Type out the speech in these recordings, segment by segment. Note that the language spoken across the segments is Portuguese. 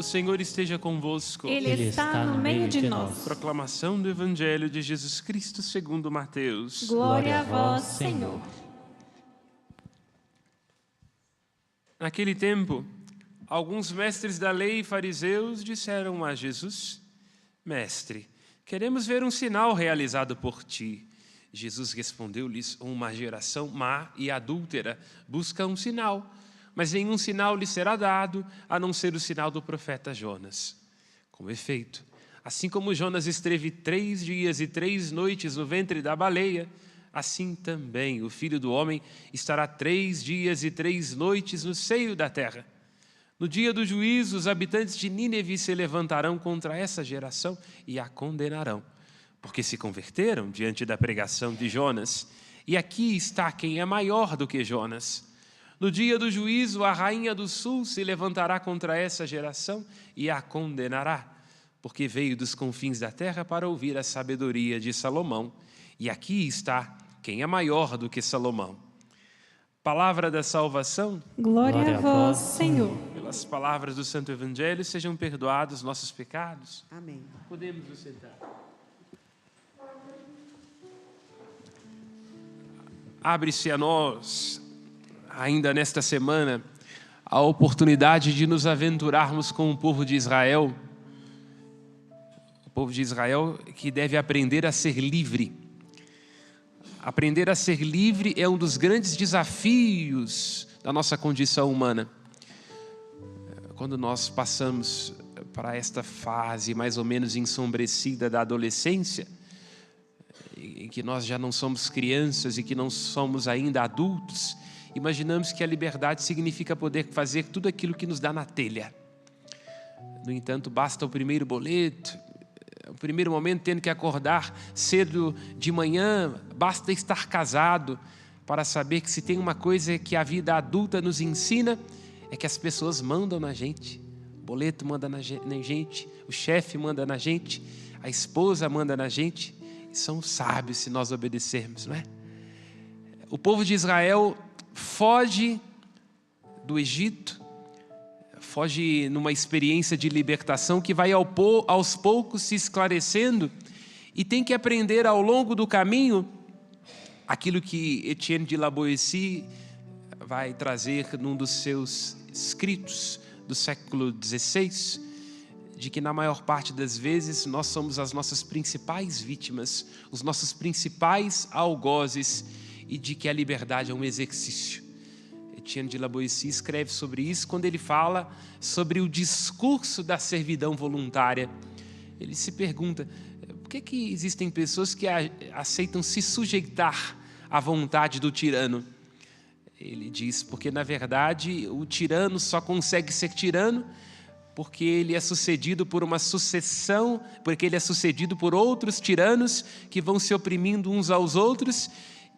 Senhor esteja convosco. Ele está no meio de nós. Proclamação do Evangelho de Jesus Cristo segundo Mateus. Glória a vós, Senhor. Naquele tempo, alguns mestres da lei e fariseus disseram a Jesus: Mestre, queremos ver um sinal realizado por ti. Jesus respondeu-lhes: Uma geração má e adúltera busca um sinal, mas nenhum sinal lhe será dado, a não ser o sinal do profeta Jonas. Com efeito, assim como Jonas esteve 3 dias e 3 noites no ventre da baleia, assim também o Filho do Homem estará 3 dias e 3 noites no seio da terra. No dia do juízo, os habitantes de Nínive se levantarão contra essa geração e a condenarão, porque se converteram diante da pregação de Jonas. E aqui está quem é maior do que Jonas. No dia do juízo, a rainha do sul se levantará contra essa geração e a condenará, porque veio dos confins da terra para ouvir a sabedoria de Salomão. E aqui está quem é maior do que Salomão. Palavra da salvação. Glória a vós, Senhor. Pelas palavras do Santo Evangelho, sejam perdoados nossos pecados. Amém. Podemos nos sentar. Abre-se a nós, ainda nesta semana, a oportunidade de nos aventurarmos com o povo de Israel. O povo de Israel que deve aprender a ser livre. Aprender a ser livre é um dos grandes desafios da nossa condição humana. Quando nós passamos para esta fase mais ou menos ensombrecida da adolescência, em que nós já não somos crianças e que não somos ainda adultos, imaginamos que a liberdade significa poder fazer tudo aquilo que nos dá na telha. No entanto, basta o primeiro boleto, o primeiro momento tendo que acordar cedo de manhã, basta estar casado para saber que se tem uma coisa que a vida adulta nos ensina, é que as pessoas mandam na gente. O boleto manda na gente, o chefe manda na gente, a esposa manda na gente. E são sábios se nós obedecermos, não é? O povo de Israel foge do Egito, foge numa experiência de libertação que vai aos poucos se esclarecendo e tem que aprender ao longo do caminho aquilo que Etienne de La Boétie vai trazer num dos seus escritos do século XVI, de que na maior parte das vezes nós somos as nossas principais vítimas, os nossos principais algozes, e de que a liberdade é um exercício. Etienne de La Boétie escreve sobre isso quando ele fala sobre o discurso da servidão voluntária. Ele se pergunta, por que existem pessoas que aceitam se sujeitar à vontade do tirano? Ele diz, porque na verdade o tirano só consegue ser tirano porque ele é sucedido por uma sucessão, porque ele é sucedido por outros tiranos que vão se oprimindo uns aos outros,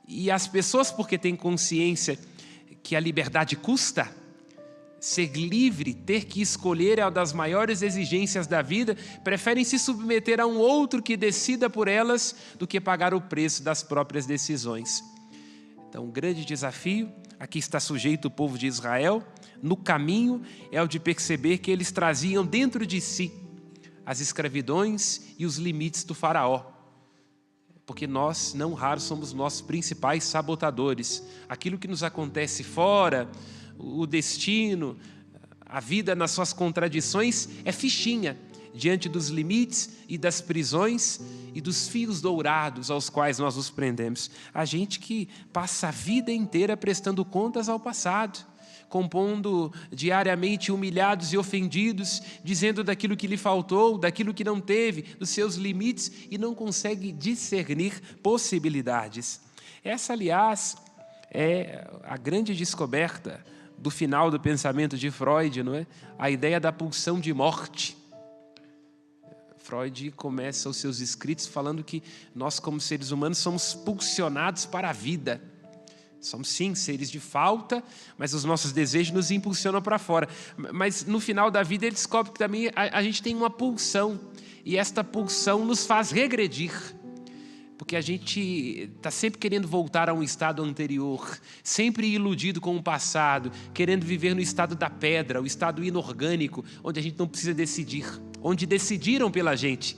e as pessoas, porque têm consciência que a liberdade custa, ser livre, ter que escolher é uma das maiores exigências da vida, preferem se submeter a um outro que decida por elas do que pagar o preço das próprias decisões. Então, um grande desafio, aqui está sujeito o povo de Israel, no caminho é o de perceber que eles traziam dentro de si as escravidões e os limites do faraó. Porque nós, não raro, somos nossos principais sabotadores. Aquilo que nos acontece fora, o destino, a vida nas suas contradições, é fichinha diante dos limites e das prisões e dos fios dourados aos quais nós nos prendemos. A gente que passa a vida inteira prestando contas ao passado, compondo diariamente humilhados e ofendidos, dizendo daquilo que lhe faltou, daquilo que não teve, dos seus limites, e não consegue discernir possibilidades. Essa, aliás, é a grande descoberta do final do pensamento de Freud, não é? A ideia da pulsão de morte. Freud começa os seus escritos falando que nós, como seres humanos, somos pulsionados para a vida. Somos, sim, seres de falta, mas os nossos desejos nos impulsionam para fora. Mas no final da vida ele descobre que também a gente tem uma pulsão, e esta pulsão nos faz regredir. porque a gente está sempre querendo voltar a um estado anterior, sempre iludido com o passado, querendo viver no estado da pedra, o estado inorgânico, onde a gente não precisa decidir, onde decidiram pela gente.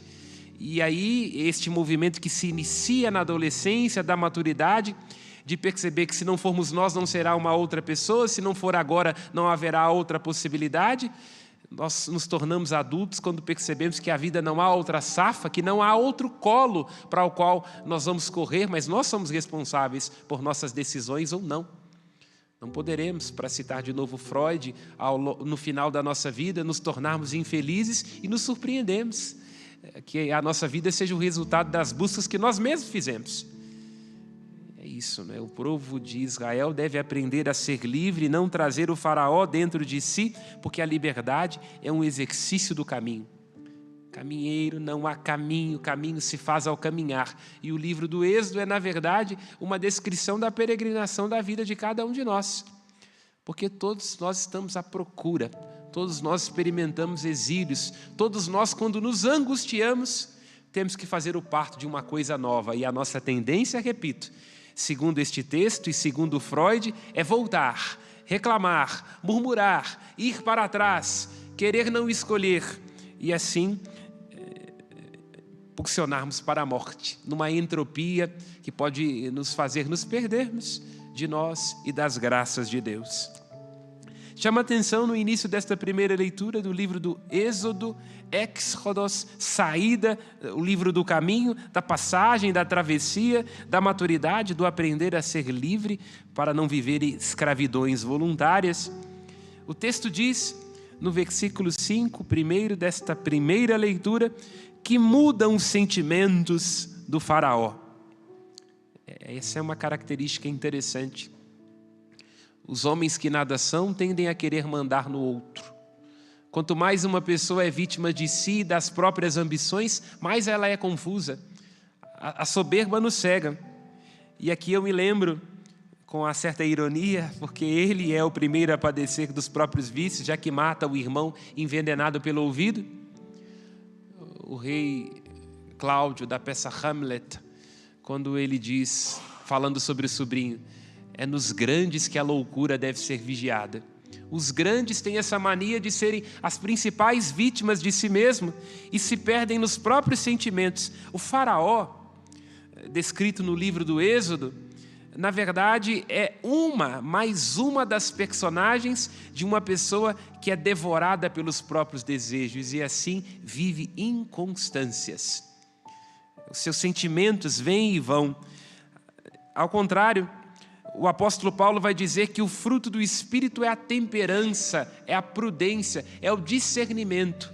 E aí, este movimento que se inicia na adolescência, da maturidade, de perceber que se não formos nós, não será uma outra pessoa, se não for agora, não haverá outra possibilidade. Nós nos tornamos adultos quando percebemos que a vida não há outra safa, que não há outro colo para o qual nós vamos correr, mas nós somos responsáveis por nossas decisões ou não. Não poderemos, para citar de novo Freud, no final da nossa vida, nos tornarmos infelizes e nos surpreendemos. Que a nossa vida seja o resultado das buscas que nós mesmos fizemos. É isso, né? O povo de Israel deve aprender a ser livre e não trazer o faraó dentro de si, porque a liberdade é um exercício do caminho. Caminheiro, não há caminho, caminho se faz ao caminhar. E o livro do Êxodo é, na verdade, uma descrição da peregrinação da vida de cada um de nós. Porque todos nós estamos à procura, todos nós experimentamos exílios, todos nós, quando nos angustiamos, temos que fazer o parto de uma coisa nova. E a nossa tendência, repito, segundo este texto e segundo Freud, é voltar, reclamar, murmurar, ir para trás, querer não escolher e assim pulsionarmos para a morte, numa entropia que pode nos fazer nos perdermos de nós e das graças de Deus. Chama atenção no início desta primeira leitura do livro do Êxodo, Exodos, saída, o livro do caminho, da passagem, da travessia, da maturidade, do aprender a ser livre para não viver escravidões voluntárias. O texto diz, no versículo 5, primeiro desta primeira leitura, que mudam os sentimentos do faraó. Essa é uma característica interessante. Os homens que nada são tendem a querer mandar no outro. Quanto mais uma pessoa é vítima de si e das próprias ambições, mais ela é confusa. A soberba nos cega. E aqui eu me lembro, com uma certa ironia, porque ele é o primeiro a padecer dos próprios vícios, já que mata o irmão envenenado pelo ouvido. O rei Cláudio, da peça Hamlet, quando ele diz, falando sobre o sobrinho, é nos grandes que a loucura deve ser vigiada. Os grandes têm essa mania de serem as principais vítimas de si mesmo e se perdem nos próprios sentimentos. O faraó, descrito no livro do Êxodo, na verdade é mais uma das personagens de uma pessoa que é devorada pelos próprios desejos e assim vive inconstâncias. Os seus sentimentos vêm e vão. Ao contrário, o apóstolo Paulo vai dizer que o fruto do Espírito é a temperança, é a prudência, é o discernimento.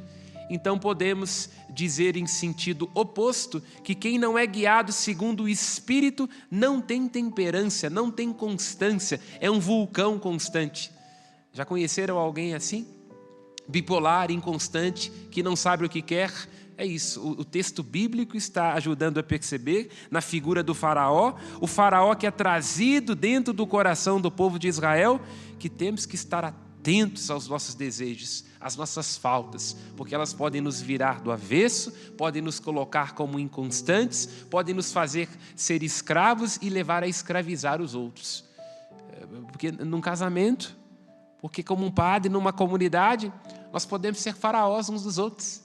Então podemos dizer em sentido oposto que quem não é guiado segundo o Espírito não tem temperança, não tem constância, é um vulcão constante. Já conheceram alguém assim? Bipolar, inconstante, que não sabe o que quer? É isso, o texto bíblico está ajudando a perceber na figura do faraó, o faraó que é trazido dentro do coração do povo de Israel, que temos que estar atentos aos nossos desejos, às nossas faltas, porque elas podem nos virar do avesso, podem nos colocar como inconstantes, podem nos fazer ser escravos e levar a escravizar os outros. Porque num casamento, porque como um padre, numa comunidade, nós podemos ser faraós uns dos outros.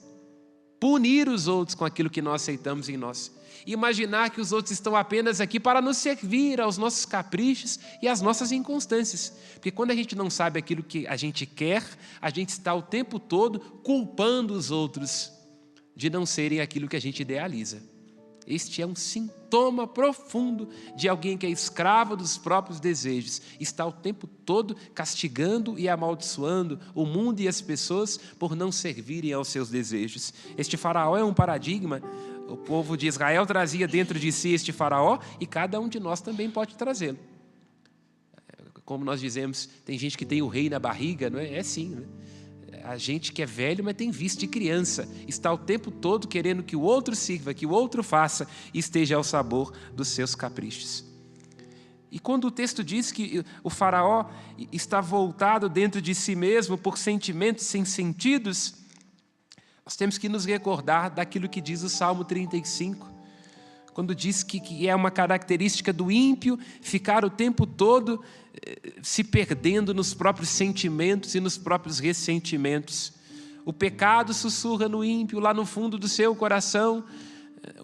Punir os outros com aquilo que nós aceitamos em nós. E imaginar que os outros estão apenas aqui para nos servir aos nossos caprichos e às nossas inconstâncias. Porque quando a gente não sabe aquilo que a gente quer, a gente está o tempo todo culpando os outros de não serem aquilo que a gente idealiza. Este é um sintoma profundo de alguém que é escravo dos próprios desejos. Está o tempo todo castigando e amaldiçoando o mundo e as pessoas por não servirem aos seus desejos. Este faraó é um paradigma. O povo de Israel trazia dentro de si este faraó e cada um de nós também pode trazê-lo. Como nós dizemos, tem gente que tem o rei na barriga, não é? É sim, né? A gente que é velho, mas tem vício de criança, está o tempo todo querendo que o outro sirva, que o outro faça e esteja ao sabor dos seus caprichos. E quando o texto diz que o faraó está voltado dentro de si mesmo por sentimentos sem sentidos, nós temos que nos recordar daquilo que diz o Salmo 35, quando diz que é uma característica do ímpio ficar o tempo todo se perdendo nos próprios sentimentos e nos próprios ressentimentos. O pecado sussurra no ímpio, lá no fundo do seu coração.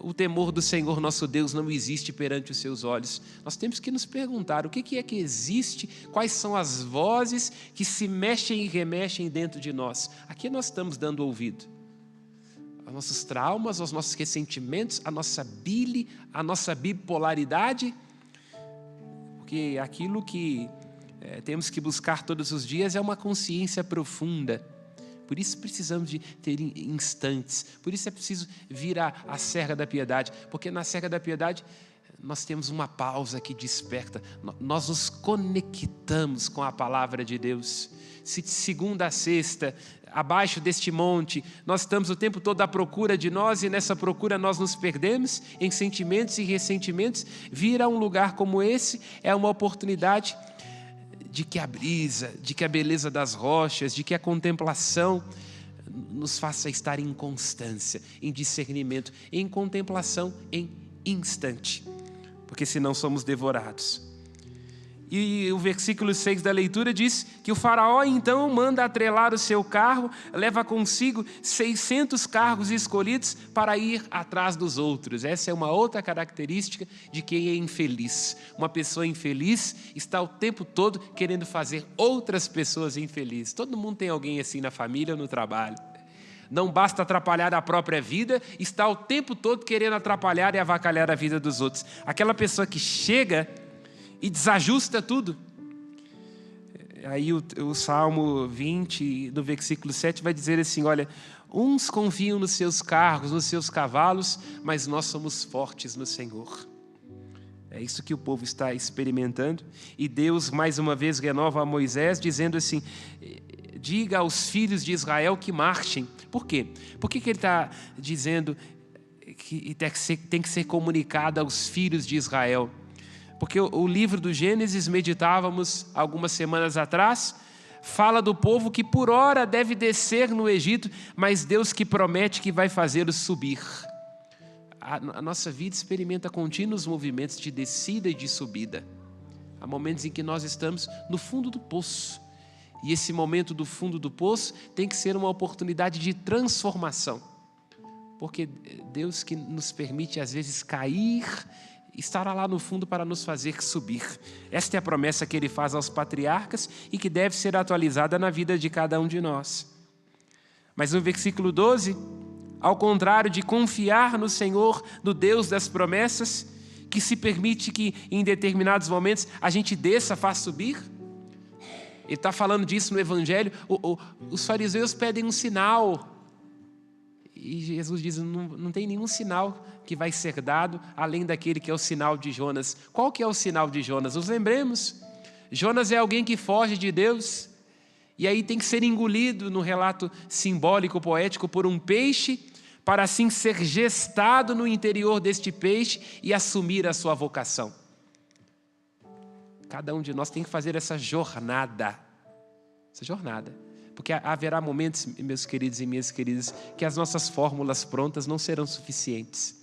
O temor do Senhor nosso Deus não existe perante os seus olhos. Nós temos que nos perguntar o que é que existe, quais são as vozes que se mexem e remexem dentro de nós. A que nós estamos dando ouvido? Aos nossos traumas, aos nossos ressentimentos, a nossa bile, a nossa bipolaridade? Porque aquilo que temos que buscar todos os dias é uma consciência profunda. Por isso precisamos de ter instantes. Por isso é preciso vir à Serra da Piedade. Porque na Serra da Piedade nós temos uma pausa que desperta. Nós nos conectamos com a palavra de Deus. Se de segunda a sexta, abaixo deste monte, nós estamos o tempo todo à procura de nós, e nessa procura nós nos perdemos em sentimentos e ressentimentos, vir a um lugar como esse é uma oportunidade de que a brisa, de que a beleza das rochas, de que a contemplação nos faça estar em constância, em discernimento, em contemplação, em instante, porque senão somos devorados. E o versículo 6 da leitura diz que o faraó então manda atrelar o seu carro, leva consigo 600 carros escolhidos para ir atrás dos outros. Essa é uma outra característica de quem é infeliz. Uma pessoa infeliz está o tempo todo querendo fazer outras pessoas infelizes. Todo mundo tem alguém assim na família ou no trabalho. Não basta atrapalhar a própria vida, está o tempo todo querendo atrapalhar e avacalhar a vida dos outros. Aquela pessoa que chega e desajusta tudo. Aí o Salmo 20, no versículo 7, vai dizer assim, olha, uns confiam nos seus carros, nos seus cavalos, mas nós somos fortes no Senhor. É isso que o povo está experimentando. E Deus, mais uma vez, renova a Moisés, dizendo assim, diga aos filhos de Israel que marchem. Por quê? Por que ele está dizendo que tem que ser comunicado aos filhos de Israel? Porque o livro do Gênesis, meditávamos algumas semanas atrás, fala do povo que por hora deve descer no Egito, mas Deus que promete que vai fazê-los subir. A nossa vida experimenta contínuos movimentos de descida e de subida. Há momentos em que nós estamos no fundo do poço. E esse momento do fundo do poço tem que ser uma oportunidade de transformação. Porque Deus que nos permite às vezes cair, estará lá no fundo para nos fazer subir. Esta é a promessa que ele faz aos patriarcas e que deve ser atualizada na vida de cada um de nós. Mas no versículo 12, ao contrário de confiar no Senhor, no Deus das promessas, que se permite que em determinados momentos a gente desça, faça subir. Ele está falando disso no Evangelho. Os fariseus pedem um sinal. E Jesus diz, não tem nenhum sinal que vai ser dado, além daquele que é o sinal de Jonas. Qual que é o sinal de Jonas? Nos lembremos. Jonas é alguém que foge de Deus, e aí tem que ser engolido no relato simbólico, poético, por um peixe, para assim ser gestado no interior deste peixe e assumir a sua vocação. Cada um de nós tem que fazer essa jornada. Porque haverá momentos, meus queridos e minhas queridas, que as nossas fórmulas prontas não serão suficientes.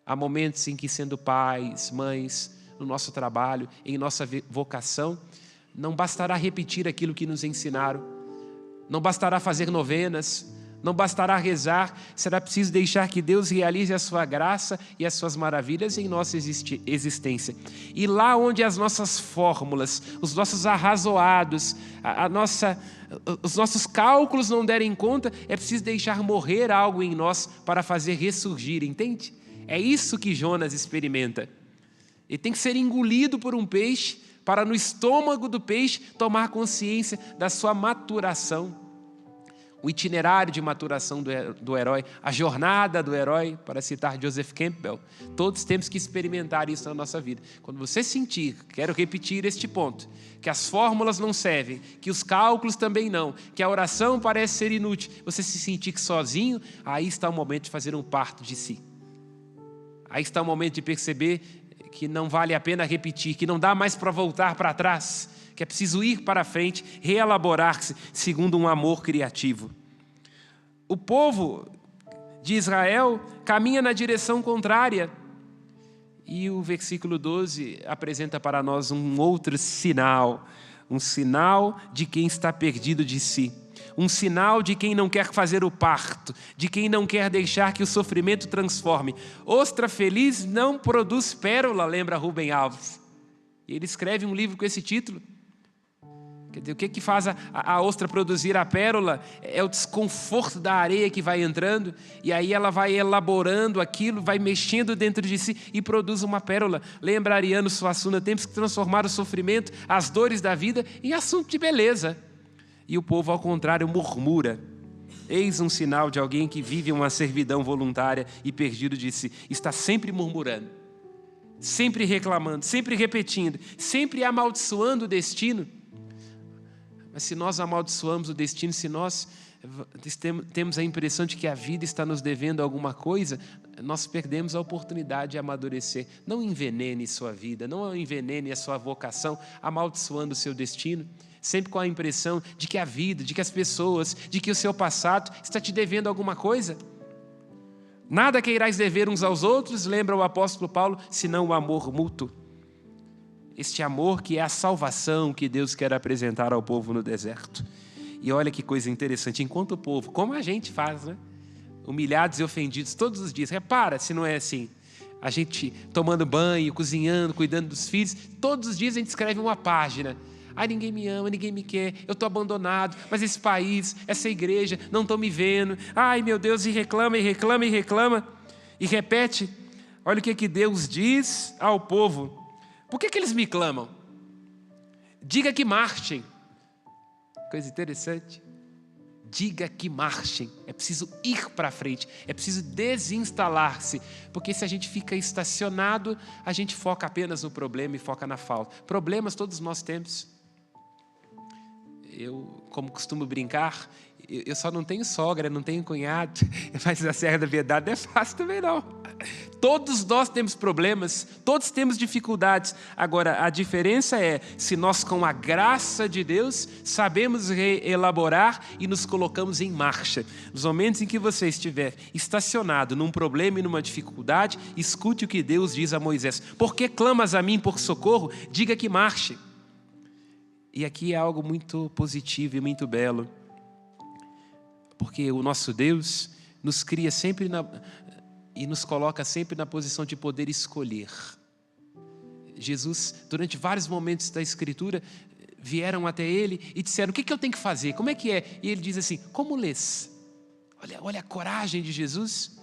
Há momentos em que, sendo pais, mães, no nosso trabalho, em nossa vocação, não bastará repetir aquilo que nos ensinaram, não bastará fazer novenas, não bastará rezar, será preciso deixar que Deus realize a sua graça e as suas maravilhas em nossa existência. E lá onde as nossas fórmulas, os nossos arrazoados, os nossos cálculos não derem conta, é preciso deixar morrer algo em nós para fazer ressurgir, entende? É isso que Jonas experimenta. Ele tem que ser engolido por um peixe para no estômago do peixe tomar consciência da sua maturação. O itinerário de maturação do herói, a jornada do herói, para citar Joseph Campbell, todos temos que experimentar isso na nossa vida. Quando você sentir, quero repetir este ponto, que as fórmulas não servem, que os cálculos também não, que a oração parece ser inútil, você se sentir que sozinho, aí está o momento de fazer um parto de si. Aí está o momento de perceber que não vale a pena repetir, que não dá mais para voltar para trás, que é preciso ir para frente, reelaborar-se segundo um amor criativo. O povo de Israel caminha na direção contrária. E o versículo 12 apresenta para nós um outro sinal, um sinal de quem está perdido de si, um sinal de quem não quer fazer o parto, de quem não quer deixar que o sofrimento transforme. Ostra feliz não produz pérola, lembra Rubem Alves. E ele escreve um livro com esse título. Quer dizer, o que faz a ostra produzir a pérola? É o desconforto da areia que vai entrando, e aí ela vai elaborando aquilo, vai mexendo dentro de si e produz uma pérola. Lembra Ariano Suassuna, temos que transformar o sofrimento, as dores da vida, em assunto de beleza. E o povo, ao contrário, murmura. Eis um sinal de alguém que vive uma servidão voluntária e perdido de si. Está sempre murmurando, sempre reclamando, sempre repetindo, sempre amaldiçoando o destino. Mas se nós amaldiçoamos o destino, se nós temos a impressão de que a vida está nos devendo alguma coisa, nós perdemos a oportunidade de amadurecer. Não envenene sua vida, não envenene a sua vocação, amaldiçoando o seu destino, sempre com a impressão de que a vida, de que as pessoas, de que o seu passado está te devendo alguma coisa. Nada queirais dever uns aos outros, lembra o apóstolo Paulo, senão o amor mútuo. Este amor que é a salvação que Deus quer apresentar ao povo no deserto. E olha que coisa interessante, enquanto o povo, como a gente faz, né? Humilhados e ofendidos todos os dias. Repara se não é assim. A gente tomando banho, cozinhando, cuidando dos filhos, todos os dias a gente escreve uma página. Ai, ninguém me ama, ninguém me quer, eu estou abandonado, mas esse país, essa igreja, não estão me vendo. Ai, meu Deus, e reclama, e reclama, e reclama. E repete. Olha o que Deus diz ao povo. Por que eles me clamam? Diga que marchem. Coisa interessante. Diga que marchem. É preciso ir para frente. É preciso desinstalar-se. Porque se a gente fica estacionado, a gente foca apenas no problema e foca na falta. Problemas todos nós temos. Eu, como costumo brincar, eu só não tenho sogra, não tenho cunhado. Mas na Serra da Piedade não é fácil também não. Todos nós temos problemas, todos temos dificuldades. Agora, a diferença é se nós, com a graça de Deus, sabemos reelaborar e nos colocamos em marcha. Nos momentos em que você estiver estacionado num problema e numa dificuldade, escute o que Deus diz a Moisés. Por que clamas a mim por socorro? Diga que marche. E aqui é algo muito positivo e muito belo. Porque o nosso Deus nos cria sempre e nos coloca sempre na posição de poder escolher. Jesus, durante vários momentos da Escritura, vieram até ele e disseram, o que eu tenho que fazer? Como é que é? E ele diz assim, como lês? Olha a coragem de Jesus.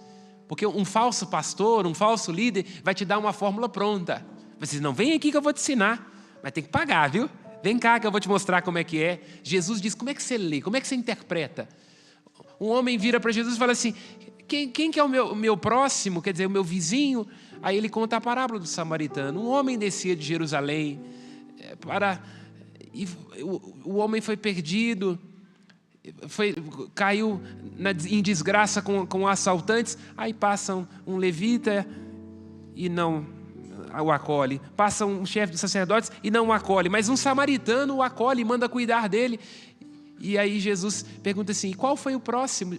Porque um falso pastor, um falso líder vai te dar uma fórmula pronta. Você diz, não, vem aqui que eu vou te ensinar. Mas tem que pagar, viu? Vem cá que eu vou te mostrar como é que é. Jesus diz, como é que você lê? Como é que você interpreta? Um homem vira para Jesus e fala assim, quem que é o meu próximo, quer dizer, o meu vizinho? Aí ele conta a parábola do samaritano. Um homem descia de Jerusalém, o homem foi perdido, caiu em desgraça com assaltantes, aí passa um levita e não o acolhe, passa um chefe dos sacerdotes e não o acolhe, mas um samaritano o acolhe e manda cuidar dele. E aí Jesus pergunta assim, qual foi o próximo?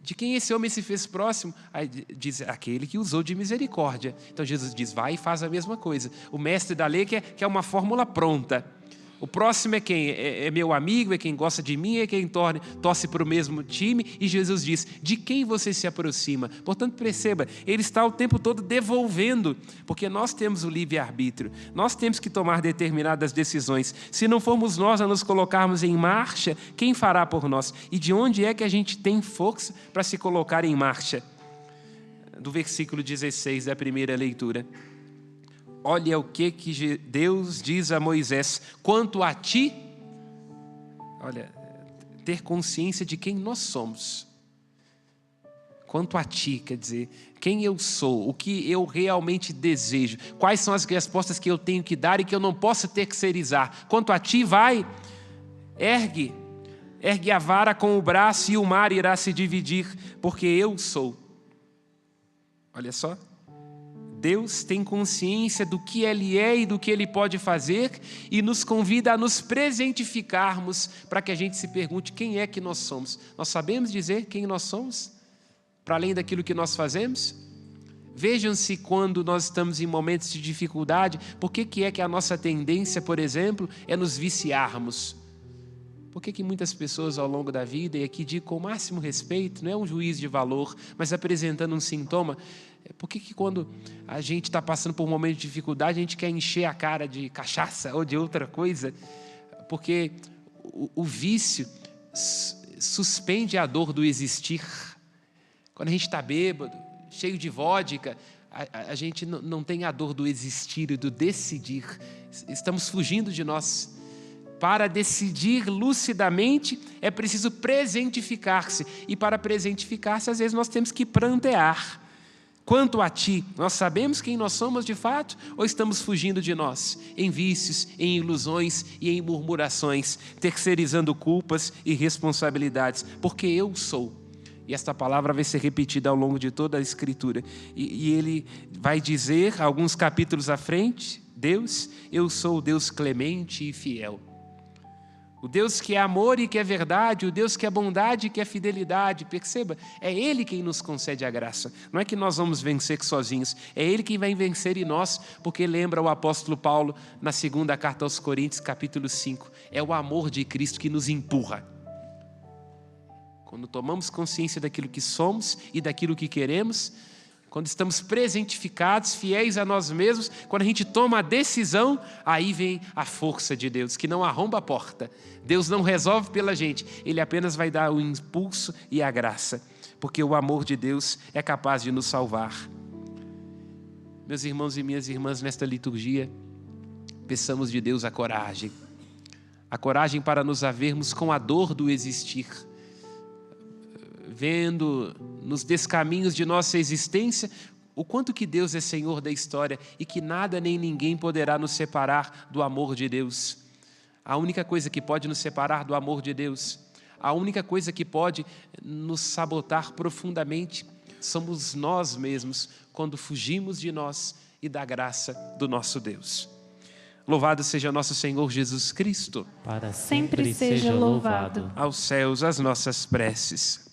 De quem esse homem se fez próximo? Aí diz, aquele que usou de misericórdia. Então Jesus diz, vai e faz a mesma coisa. O mestre da lei quer uma fórmula pronta. O próximo é quem? É meu amigo, é quem gosta de mim, é quem torce para o mesmo time. E Jesus diz, de quem você se aproxima? Portanto, perceba, ele está o tempo todo devolvendo, porque nós temos o livre-arbítrio. Nós temos que tomar determinadas decisões. Se não formos nós a nos colocarmos em marcha, quem fará por nós? E de onde é que a gente tem força para se colocar em marcha? Do versículo 16 da primeira leitura. Olha o que Deus diz a Moisés. Quanto a ti, olha, ter consciência de quem nós somos. Quanto a ti, quer dizer, quem eu sou, o que eu realmente desejo. Quais são as respostas que eu tenho que dar e que eu não posso terceirizar. Quanto a ti, vai, ergue a vara com o braço e o mar irá se dividir, porque eu sou. Olha só. Deus tem consciência do que Ele é e do que Ele pode fazer e nos convida a nos presentificarmos para que a gente se pergunte quem é que nós somos. Nós sabemos dizer quem nós somos? Para além daquilo que nós fazemos? Vejam-se quando nós estamos em momentos de dificuldade, por que é que a nossa tendência, por exemplo, é nos viciarmos? Por que muitas pessoas ao longo da vida, e aqui digo com o máximo respeito, não é um juízo de valor, mas apresentando um sintoma, por que quando a gente está passando por um momento de dificuldade, a gente quer encher a cara de cachaça ou de outra coisa? Porque o vício suspende a dor do existir. Quando a gente está bêbado, cheio de vodka, a gente não tem a dor do existir e do decidir. Estamos fugindo de nós. Para decidir lucidamente, é preciso presentificar-se. E para presentificar-se, às vezes nós temos que prantear. Quanto a ti, nós sabemos quem nós somos de fato ou estamos fugindo de nós? Em vícios, em ilusões e em murmurações, terceirizando culpas e responsabilidades. Porque eu sou. E esta palavra vai ser repetida ao longo de toda a Escritura. E ele vai dizer, alguns capítulos à frente, Deus, eu sou o Deus clemente e fiel. O Deus que é amor e que é verdade, o Deus que é bondade e que é fidelidade. Perceba, é Ele quem nos concede a graça. Não é que nós vamos vencer sozinhos, é Ele quem vai vencer em nós, porque lembra o apóstolo Paulo na segunda carta aos Coríntios, capítulo 5. É o amor de Cristo que nos empurra. Quando tomamos consciência daquilo que somos e daquilo que queremos, quando estamos presentificados, fiéis a nós mesmos, quando a gente toma a decisão, aí vem a força de Deus, que não arromba a porta. Deus não resolve pela gente, Ele apenas vai dar o impulso e a graça, porque o amor de Deus é capaz de nos salvar. Meus irmãos e minhas irmãs, nesta liturgia, peçamos de Deus a coragem para nos havermos com a dor do existir, vendo nos descaminhos de nossa existência o quanto que Deus é Senhor da história e que nada nem ninguém poderá nos separar do amor de Deus. A única coisa que pode nos separar do amor de Deus, a única coisa que pode nos sabotar profundamente, somos nós mesmos, quando fugimos de nós e da graça do nosso Deus. Louvado seja nosso Senhor Jesus Cristo. Para sempre seja louvado. Aos céus as nossas preces.